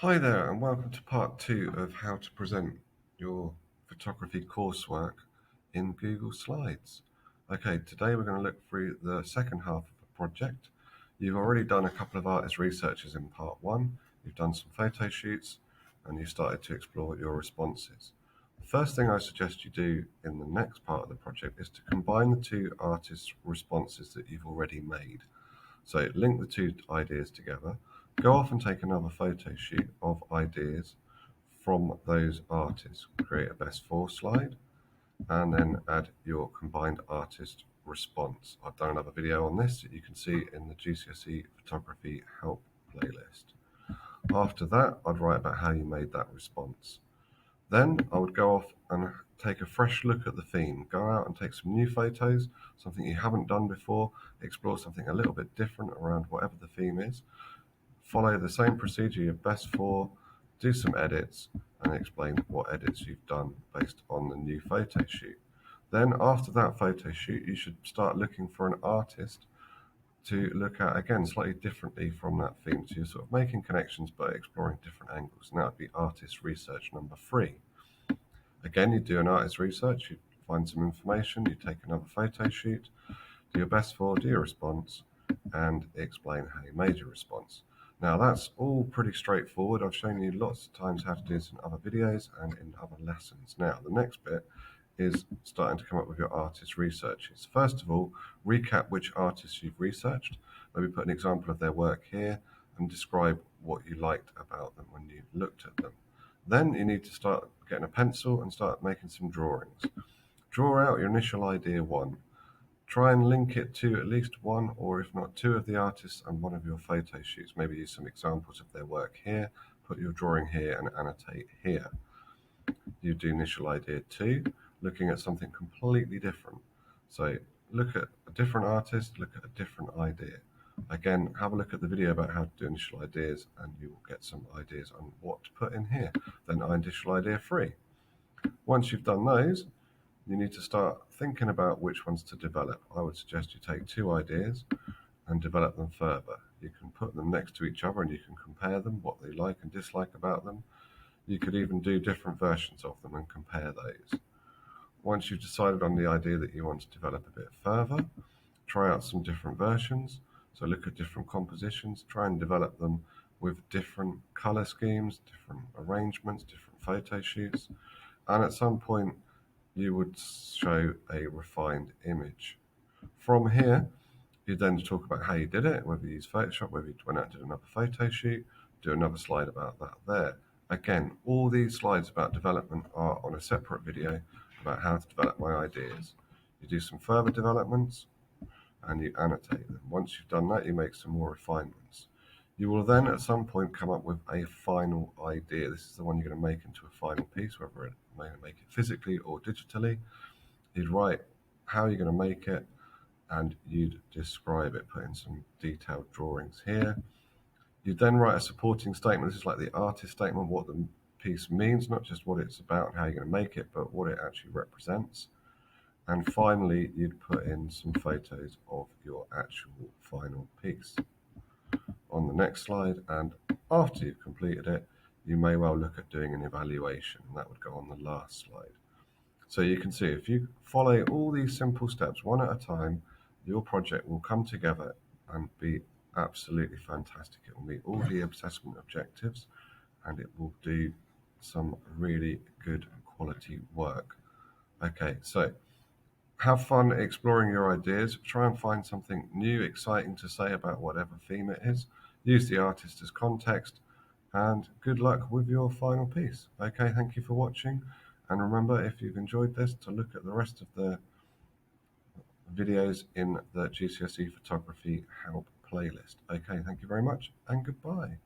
Hi there, and welcome to part 2 of how to present your photography coursework in Google Slides. Okay, today we're going to look through the second half of the project. You've already done a couple of artist researches in part 1, you've done some photo shoots, and you've started to explore your responses. The first thing I suggest you do in the next part of the project is to combine the two artist responses that you've already made. So link the two ideas together. Go off and take another photo shoot of ideas from those artists. Create a best four slide and then add your combined artist response. I've done another video on this that you can see in the GCSE photography help playlist. After that, I'd write about how you made that response. Then I would go off and take a fresh look at the theme. Go out and take some new photos, something you haven't done before, explore something a little bit different around whatever the theme is. Follow the same procedure, your best four, do some edits, and explain what edits you've done based on the new photo shoot. Then after that photo shoot, you should start looking for an artist to look at, again, slightly differently from that theme. So you're sort of making connections but exploring different angles. And that would be artist research number 3. Again, you do an artist research, you find some information, you take another photo shoot, do your best for, do your response, and explain how you made your response. Now that's all pretty straightforward. I've shown you lots of times how to do this in other videos and in other lessons. Now the next bit is starting to come up with your artist researches. First of all, recap which artists you've researched. Maybe put an example of their work here and describe what you liked about them when you looked at them. Then you need to start getting a pencil and start making some drawings. Draw out your initial idea 1. Try and link it to at least one or if not two of the artists and one of your photo shoots. Maybe use some examples of their work here, put your drawing here and annotate here. You do initial idea 2, looking at something completely different. So look at a different artist, look at a different idea. Again, have a look at the video about how to do initial ideas and you will get some ideas on what to put in here. Then initial idea 3. Once you've done those, you need to start thinking about which ones to develop. I would suggest you take 2 ideas and develop them further. You can put them next to each other and you can compare them, what they like and dislike about them. You could even do different versions of them and compare those. Once you've decided on the idea that you want to develop a bit further, try out some different versions. So look at different compositions, try and develop them with different color schemes, different arrangements, different photo shoots. And at some point, you would show a refined image. From here, you then talk about how you did it, whether you used Photoshop, whether you went out and did another photo shoot, do another slide about that there. Again, all these slides about development are on a separate video about how to develop my ideas. You do some further developments and you annotate them. Once you've done that, you make some more refinements. You will then at some point come up with a final idea. This is the one you're going to make into a final piece, whether it may make it physically or digitally. You'd write how you're going to make it and you'd describe it, put in some detailed drawings here. You then write a supporting statement. This is like the artist statement, what the piece means, not just what it's about and how you're going to make it, but what it actually represents. And finally, you'd put in some photos of your actual final piece on the next slide. And after you've completed it, you may well look at doing an evaluation, and that would go on the last slide. So you can see if you follow all these simple steps one at a time, your project will come together and be absolutely fantastic. It will meet all the assessment objectives and it will do some really good quality work. Okay, so have fun exploring your ideas. Try and find something new, exciting to say about whatever theme it is. Use the artist as context and good luck with your final piece. Okay, thank you for watching. And remember, if you've enjoyed this, to look at the rest of the videos in the GCSE Photography Help playlist. Okay, thank you very much and goodbye.